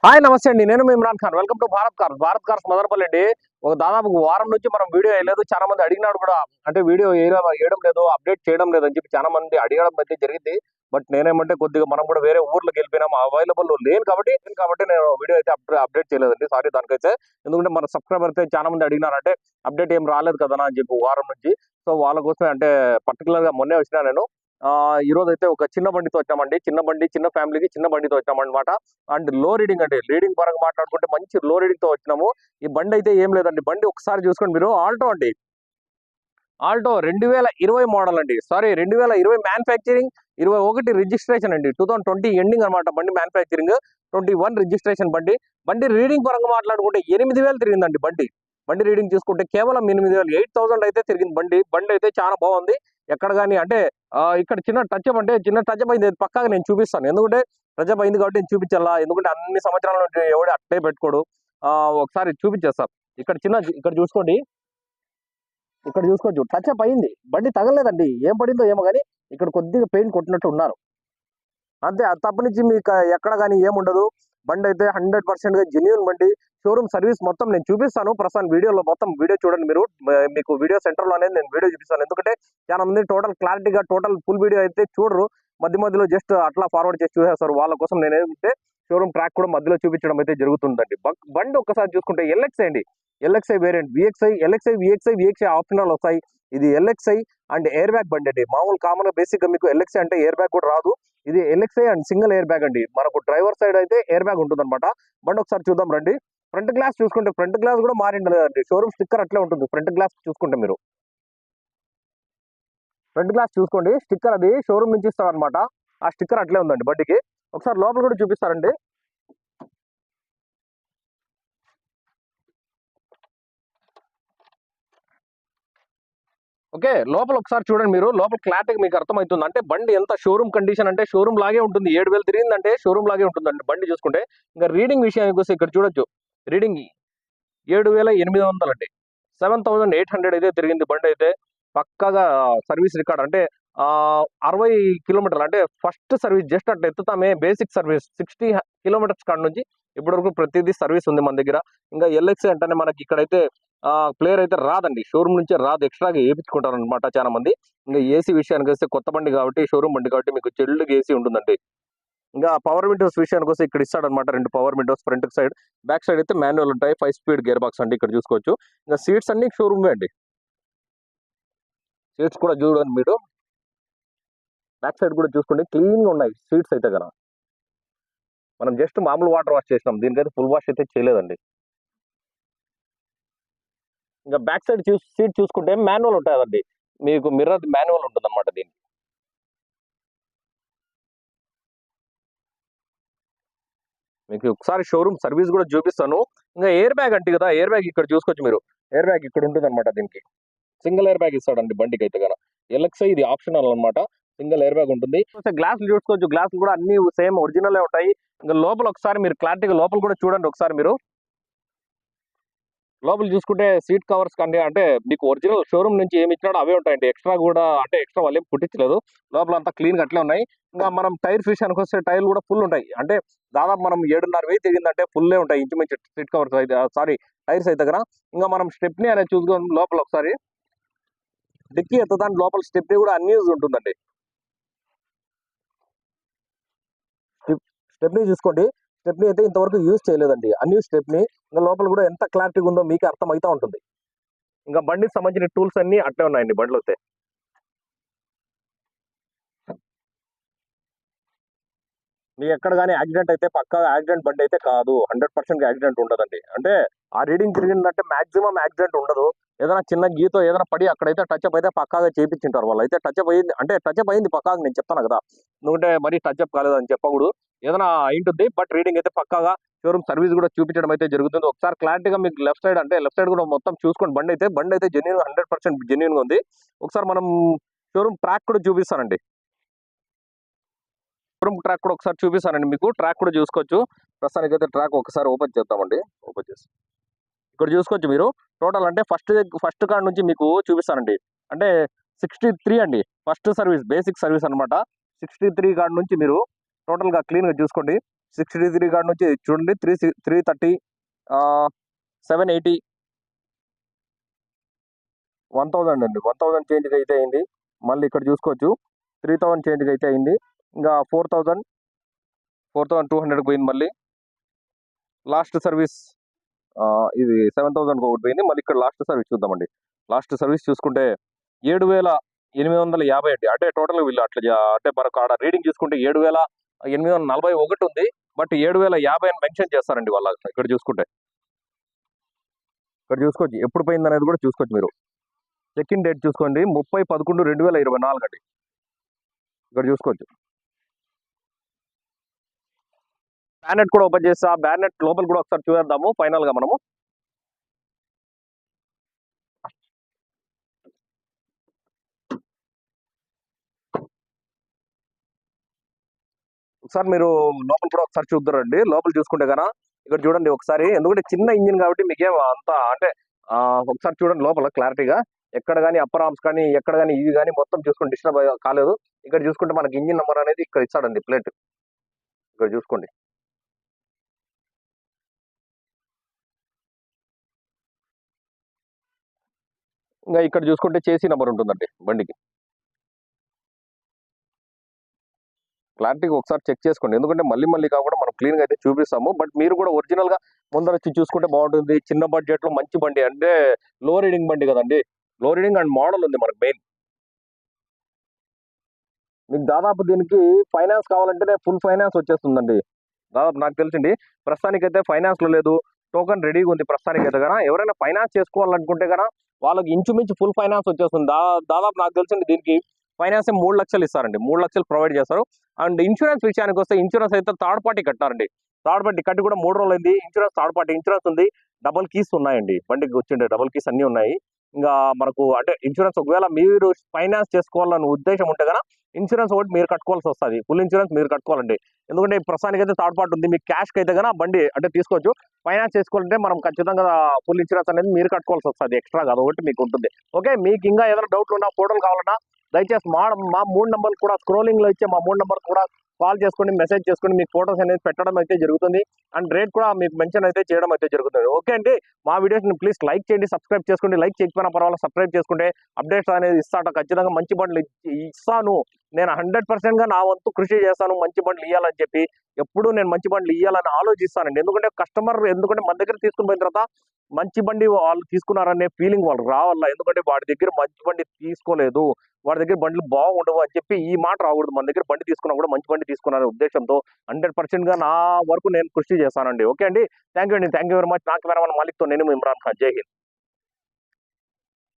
Hi నమస్తే అండి. నేను మీ Imran Khan. Welcome to Bharat cars Madanapalle అండి. ఒక దాదాపు వారం నుంచి మనం వీడియో వేయలేదు. చాలా మంది అడిగినాడు కూడా, అంటే వీడియో వేయడం లేదు, అప్డేట్ చేయడం లేదు అని చెప్పి చాలా మంది అడగడం అయితే జరిగింది. బట్ నేనేమంటే కొద్దిగా మనం కూడా వేరే ఊర్లోకి వెళ్ళిపోయినాం, అవైలబుల్ లేను కాబట్టి నేను వీడియో అయితే అప్డేట్ చేయలేదండి. సారీ దానికైతే. ఎందుకంటే మన సబ్స్క్రైబర్ అయితే చాలా మంది అడిగినారంటే అప్డేట్ ఏం రాలేదు కదా అని చెప్పి వారం నుంచి. సో వాళ్ళ కోసమే, అంటే పర్టికులర్ గా మొన్నే వచ్చినా నేను. ఈ రోజు అయితే ఒక చిన్న బండితో వచ్చామండి. చిన్న ఫ్యామిలీకి చిన్న బండితో వచ్చామన్నమాట. అండ్ లో రీడింగ్ అండి. రీడింగ్ పరంగా మాట్లాడుకుంటే మంచి లో రీడింగ్ తో వచ్చినాము. ఈ బండి అయితే ఏం లేదండి. బండి ఒకసారి చూసుకోండి మీరు. ఆల్టో అండి. ఆల్టో 2020 మోడల్ అండి. సారీ, 2020 మ్యానుఫ్యాక్చరింగ్, 21 రిజిస్ట్రేషన్ అండి. 2020 ఎండింగ్ అనమాట బండి మ్యానుఫ్యాక్చరింగ్. 21 రిజిస్ట్రేషన్ బండి. బండి రీడింగ్ పరంగా మాట్లాడుకుంటే 8000 తిరిగిందండి బండి. బండి రీడింగ్ చూసుకుంటే కేవలం 8000, 8000 అయితే తిరిగింది బండి. బండి అయితే చాలా బాగుంది. ఎక్కడ కానీ అంటే ఇక్కడ చిన్న టచ్అప్, అంటే చిన్న టచ్అప్ అయింది. పక్కాగా నేను చూపిస్తాను. ఎందుకంటే టచ్అప్ అయింది కాబట్టి నేను చూపించాలా. ఎందుకంటే అన్ని సంవత్సరాల నుండి ఎవడు అట్లే పెట్టుకోడు. ఒకసారి చూపించేస్తాను. ఇక్కడ చూసుకోండి. ఇక్కడ చూసుకోవచ్చు, టచ్అప్ అయింది. బండి తగలేదండి. ఏం పడిందో ఏమో కానీ ఇక్కడ కొద్దిగా పెయింట్ కొట్టినట్టు ఉన్నారు. అంతే. అది తప్ప నుంచి మీకు ఎక్కడ కానీ ఏముండదు. బండి అయితే 100% గా జెన్యూన్ బండి. షోరూమ్ సర్వీస్ మొత్తం నేను చూపిస్తాను. ప్రస్తుతం వీడియోలో మొత్తం వీడియో చూడండి మీరు. మీకు వీడియో సెంటర్ లో అనేది నేను వీడియో చూపిస్తాను. ఎందుకంటే చాలా మంది టోటల్ క్లారిటీగా ఫుల్ వీడియో అయితే చూడరు. మధ్యలో జస్ట్ అట్లా ఫార్వర్డ్ చేసి చూసేస్తారు. వాళ్ళ కోసం నేనేంటే షోరూమ్ ట్రాక్ కూడా మధ్యలో చూపించడం అయితే జరుగుతుందండి. బండి ఒక్కసారి చూసుకుంటే ఎల్ఎక్స్ఐ అండి. LXi variant, VXi, VXi optional వస్తాయి. ఇది ఎల్ఎక్స్ఐ అండ్ ఎయిర్ బ్యాగ్ బండి అండి. మామూలు కామన్ గా బేసిక్ గా మీకు ఎల్ఎక్స్ఐ అంటే ఎయిర్ బ్యాగ్ కూడా రాదు. ఇది LXi and single air bag అండి. మనకు డ్రైవర్ సైడ్ అయితే ఎయిర్ బ్యాగ్ ఉంటుంది అనమాట. బండి ఒకసారి చూద్దాం రండి. ఫ్రంట్ గ్లాస్ చూసుకుంటే ఫ్రంట్ గ్లాస్ కూడా మారింది లేదండి. షోరూమ్ స్టిక్కర్ అట్లే ఉంటుంది. ఫ్రంట్ గ్లాస్ చూసుకుంటే మీరు ఫ్రంట్ గ్లాస్ చూసుకోండి. స్టిక్కర్ అది షోరూమ్ నుంచి ఇస్తారు అనమాట. ఆ స్టిక్కర్ అట్లే ఉందండి బండికి. ఒకసారి లోపల కూడా చూపిస్తారండి. ఓకే, లోపల ఒకసారి చూడండి మీరు. లోపల క్లారిటీగా మీకు అర్థమవుతుంది. అంటే బండి ఎంత షోరూమ్ కండిషన్ అంటే షోరూమ్ లాగే ఉంటుంది. 7000 తిరిగిందంటే షోరూమ్ లాగే ఉంటుందండి బండి చూసుకుంటే. ఇంకా రీడింగ్ విషయానికి వస్తే ఇక్కడ చూడొచ్చు. రీడింగ్ 7800 అండి. 7800 అయితే తిరిగింది బండి అయితే. పక్కగా సర్వీస్ రికార్డ్ అంటే 60 కిలోమీటర్లు, అంటే ఫస్ట్ సర్వీస్ జస్ట్ అట్లా ఎత్తుతామే. బేసిక్ సర్వీస్ 60 కిలోమీటర్స్ కాడ నుంచి ఇప్పటివరకు ప్రతిదీ సర్వీస్ ఉంది మన దగ్గర. ఇంకా ఎల్ఎక్స్ అంటేనే మనకి ఇక్కడైతే ప్లేయర్ అయితే రాదండి. షోరూమ్ నుంచే రాదు. ఎక్స్ట్రాగా వేయించుకుంటారు అనమాట చాలా మంది. ఇంకా ఏసీ విషయానికి వస్తే కొత్త బండి కాబట్టి, షోరూమ్ బండి కాబట్టి మీకు చెల్లుగా ఏసీ ఉంటుందండి. ఇంకా పవర్ విండోస్ విషయానికి వస్తే ఇక్కడ ఇస్తాడనమాట 2 power Windows. Front side, back side అయితే మాన్యువల్ ఉంటాయి. 5 స్పీడ్ గేర్ బాక్స్ అండి. ఇక్కడ చూసుకోవచ్చు. ఇంకా సీట్స్ అన్ని షోరూమ్ అండి. సీట్స్ కూడా చూడండి మీరు. బ్యాక్ సైడ్ కూడా చూసుకోండి, క్లీన్ గా ఉన్నాయి సీట్స్ అయితే కనుక. మనం జస్ట్ మామూలు వాటర్ వాష్ చేసినాం. దీనికైతే ఫుల్ వాష్ అయితే చేయలేదండి. ఇంకా బ్యాక్ సైడ్ సీట్ చూసుకుంటే మాన్యువల్ ఉంటుందండి. మీకు మిర్రర్ మాన్యువల్ ఉంటుంది అనమాట దీనికి. మీకు ఒకసారి షోరూమ్ సర్వీస్ కూడా చూపిస్తాను. ఇంకా ఎయిర్ బ్యాగ్ అంటే కదా, ఎయిర్ బ్యాగ్ ఇక్కడ చూసుకోవచ్చు మీరు. ఎయిర్ బ్యాగ్ ఇక్కడ ఉంటుంది అనమాట. దీనికి సింగిల్ ఎయిర్ బ్యాగ్ ఇస్తాడండి బండికి అయితే కనుక. ఎల్ఎక్స్ఐ ఇది ఆప్షనల్ అనమాట. సింగిల్ ఎయిర్ బ్యాగ్ ఉంటుంది. గ్లాసులు చూసుకోవచ్చు. గ్లాసులు కూడా అన్ని సేమ్ ఒరిజినల్ ఉంటాయి. ఇంకా లోపల ఒకసారి మీరు క్లారిటీగా లోపల కూడా చూడండి ఒకసారి మీరు. లోపల చూసుకుంటే సీట్ కవర్స్ కానీ, అంటే మీకు ఒరిజినల్ షోరూమ్ నుంచి ఏమి ఇచ్చినాడో అవే ఉంటాయండి. ఎక్స్ట్రా కూడా, అంటే ఎక్స్ట్రా వాళ్ళు ఏం కుట్టించలేదు. లోపల అంతా క్లీన్ గా అట్లే ఉన్నాయి. ఇంకా మనం టైర్ విషయానికి వస్తే టైర్లు కూడా ఫుల్ ఉంటాయి. అంటే దాదాపు మనం 7,500 తిరిగిందంటే ఫుల్లే ఉంటాయి ఇంచుమించు సీట్ కవర్స్ అయితే, సారీ టైర్స్ అయితే దగ్గర. ఇంకా మనం స్టెప్నీ అనేది చూసుకొని లోపల ఒకసారి డిక్కీ ఎత్తదాని లోపల స్టెప్నీ కూడా అన్యూజ్ ఉంటుందండి. స్టెప్నీ చూసుకోండి. స్టెప్నీ అయితే ఇంతవరకు యూజ్ చేయలేదండి. Unused stepney. ఇంకా లోపల కూడా ఎంత క్లారిటీగా ఉందో మీకే అర్థమవుతా ఉంటుంది. ఇంకా బండికి సంబంధించిన టూల్స్ అన్ని అట్లే ఉన్నాయండి బండిలో అయితే. మీకు ఎక్కడ కానీ యాక్సిడెంట్ అయితే పక్కా యాక్సిడెంట్ బండి అయితే కాదు. 100% యాక్సిడెంట్ ఉండదండి. అంటే ఆ రీడింగ్ తిరిగిందంటే మాక్సిమం యాక్సిడెంట్ ఉండదు. ఏదైనా చిన్న గీతో ఏదైనా పడి అక్కడైతే టచ్అప్ అయితే పక్కాగా చేయించుంటారు వాళ్ళు. అయితే టచ్అప్ అయింది అంటే టచ్అప్ అయింది పక్కాగా, నేను చెప్తాను కదా. ఎందుకంటే మరీ టచ్అప్ కాలేదని చెప్పకూడదు. ఏదైనా అయింటుంది. బట్ రీడింగ్ అయితే పక్కాగా షోరూమ్ సర్వీస్ కూడా చూపించడం అయితే జరుగుతుంది. ఒకసారి క్లారిటీగా మీకు లెఫ్ట్ సైడ్, అంటే లెఫ్ట్ సైడ్ కూడా మొత్తం చూసుకోండి. బండి అయితే జెన్యూన్, 100% జెన్యూన్ గా ఉంది. ఒకసారి మనం షోరూమ్ ట్రాక్ కూడా చూపిస్తానండి. షోరూమ్ ట్రాక్ కూడా ఒకసారి చూపిస్తానండి మీకు. ట్రాక్ కూడా చూసుకోవచ్చు. ప్రస్తుతానికి అయితే ట్రాక్ ఒకసారి ఓపెన్ చేద్దామండి. ఓపెన్ చేసి ఇక్కడ చూసుకోవచ్చు మీరు. టోటల్ అంటే ఫస్ట్ కాడ నుంచి మీకు చూపిస్తానండి. అంటే 63 అండి. ఫస్ట్ సర్వీస్, బేసిక్ సర్వీస్ అనమాట. 63 కాడ నుంచి మీరు టోటల్ గా క్లీన్ గా చూసుకోండి. 6D3 కాడ నుంచి చూడండి 330, 780, 1000 అండి. 1000 చేంజ్‌గా అయితే అయింది. మళ్ళీ ఇక్కడ చూసుకోవచ్చు 3000 చేంజ్‌గా అయితే అయింది. ఇంకా 4200కి పోయింది మళ్ళీ. లాస్ట్ సర్వీస్ ఇది 7000కి ఒకటి పోయింది. మళ్ళీ ఇక్కడ లాస్ట్ సర్వీస్ చూద్దామండి. లాస్ట్ సర్వీస్ చూసుకుంటే 7850 అండి. అంటే టోటల్‌గా వీళ్ళు అట్లా అంటే మనకు ఆడ రీడింగ్ చూసుకుంటే 7841 ఉంది. బట్ 7050 అని మెన్షన్ చేస్తారండి వాళ్ళ ఇక్కడ చూసుకుంటే. ఇక్కడ చూసుకోవచ్చు ఎప్పుడు పోయిందనేది కూడా చూసుకోవచ్చు మీరు. చెక్ ఇన్ డేట్ చూసుకోండి 30/11/2024 అండి. ఇక్కడ చూసుకోవచ్చు. బ్యానెట్ కూడా ఓపెన్ చేసి ఆ బ్యానెట్ లోపల కూడా ఒకసారి చూద్దాము ఫైనల్ గా మనము. ఒకసారి మీరు లోపల కూడా ఒకసారి చూద్దరండి. లోపల చూసుకుంటే కనుక ఇక్కడ చూడండి ఒకసారి. ఎందుకంటే చిన్న ఇంజిన్ కాబట్టి మీకేం అంత అంటే ఒకసారి చూడండి లోపల క్లారిటీగా. ఎక్కడ కానీ అప్పర్ ఆర్మ్స్ కానీ ఎక్కడ కానీ ఇవి కానీ మొత్తం చూసుకుంటే డిస్టర్బ్ కాలేదు. ఇక్కడ చూసుకుంటే మనకి ఇంజిన్ నెంబర్ అనేది ఇక్కడ ఇస్తాడండి ప్లేట్. ఇక్కడ చూసుకోండి. ఇంకా ఇక్కడ చూసుకుంటే చేసి నెంబర్ ఉంటుందండి బండికి. క్లారిటీగా ఒకసారి చెక్ చేసుకోండి. ఎందుకంటే మళ్ళీ కాకుండా మనం క్లీన్‌గా అయితే చూపిస్తాము. బట్ మీరు కూడా ఒరిజినల్‌గా ముందరొచ్చి చూసుకుంటే బాగుంటుంది. చిన్న బడ్జెట్‌లో మంచి బండి అంటే లో రీడింగ్ బండి కదండీ. లో రీడింగ్ అండ్ మోడల్ ఉంది మనకు మెయిన్. మీకు దాదాపు దీనికి ఫైనాన్స్ కావాలంటేనే ఫుల్ ఫైనాన్స్ వచ్చేస్తుందండి. దాదాపు నాకు తెలిసింది. ప్రస్తుతానికైతే ఫైనాన్స్‌లో లేదు. టోకెన్ రెడీగా ఉంది ప్రస్తుతానికైతే గన. ఎవరైనా ఫైనాన్స్ చేసుకోవాలనుకుంటే గన వాళ్ళకి ఇంచుమించు ఫుల్ ఫైనాన్స్ వచ్చేస్తుంది. దాదాపు నాకు తెలిసింది దీనికి ఫైనాన్స్ 3,00,000 ఇస్తారండి. 3,00,000 ప్రొవైడ్ చేస్తారు. అండ్ ఇన్సూరెన్స్ విషయానికి వస్తే ఇన్సూరెన్స్ అయితే థర్డ్ పార్టీ కట్టారండి. థర్డ్ పార్టీ కట్టి కూడా 3 రోజులైంది. ఇన్సూరెన్స్ థర్డ్ పార్టీ ఇన్సూరెన్స్ ఉంది. డబుల్ కీస్ ఉన్నాయండి. బండికి వచ్చిండే డబుల్ కీస్ అన్నీ ఉన్నాయి. ఇంకా మనకు అంటే ఇన్సూరెన్స్ ఒకవేళ మీరు ఫైనాన్స్ చేసుకోవాలన్న ఉద్దేశం ఉంటే గన ఇన్సూరెన్స్ ఒకటి మీరు కట్టుకోవాల్సి వస్తుంది. ఫుల్ ఇన్సూరెన్స్ మీరు కట్టుకోవాలండి. ఎందుకంటే ప్రస్తుతానికి అయితే థర్డ్ పార్టీ ఉంది. మీకు క్యాష్‌కి అయితే గన బండి అంటే తీసుకోవచ్చు. ఫైనాన్స్ చేసుకోవాలంటే మనం ఖచ్చితంగా ఫుల్ ఇన్సూరెన్స్ అనేది మీరు కట్టుకోవాల్సి వస్తుంది. ఎక్స్ట్రాగా అదొకటి మీకు ఉంటుంది. ఓకే. మీకు ఇంకా ఏదైనా డౌట్లు ఉన్నా ఫోటోలు కావాలన్నా దయచేసి మా 3 నంబర్లు కూడా స్క్రోలింగ్‌లో ఇచ్చే మా 3 నంబర్లు కూడా కాల్ చేసుకోండి, మెసేజ్ చేసుకోండి. మీకు ఫోటోస్ అనేది పెట్టడం అయితే జరుగుతుంది. అండ్ రేట్ కూడా మీకు మెన్షన్ అయితే చేయడం అయితే జరుగుతుంది. ఓకే అండి. మా వీడియోస్‌ని ప్లీజ్ లైక్ చేయండి, సబ్స్క్రైబ్ చేసుకోండి. లైక్ చేయకపోయినా పర్వాలేదు సబ్స్క్రైబ్ చేసుకుంటే అప్డేట్స్ అనేది ఇస్తాట. ఖచ్చితంగా మంచి బండ్లు ఇస్తాను. నేను 100%గా నా వంతు కృషి చేస్తాను మంచి బండ్లు ఇయ్యాలని చెప్పి. ఎప్పుడూ నేను మంచి బండ్లు ఇయ్యాలని ఆలోచిస్తానండి. ఎందుకంటే కస్టమర్ ఎందుకంటే మన దగ్గర తీసుకొని పోయిన తర్వాత మంచి బండి వాళ్ళు తీసుకున్నారనే ఫీలింగ్ వాళ్ళకి రావాల. ఎందుకంటే వాడి దగ్గర మంచి బండి తీసుకోలేదు. వాడి దగ్గర బండ్లు బాగుండవు అని చెప్పి ఈ మాట రాకూడదు. మన దగ్గర బండి తీసుకున్నా కూడా మంచి బండి తీసుకున్నారనే ఉద్దేశంతో 100%గా నా వరకు నేను కృషి చేస్తానండి. ఓకే అండి. థాంక్ యూ అండి. Thank you very much. నా కెమెరామన్ మాలిక్‌తో నేను ఇమ్రాన్ ఖాన్. జై హింద్.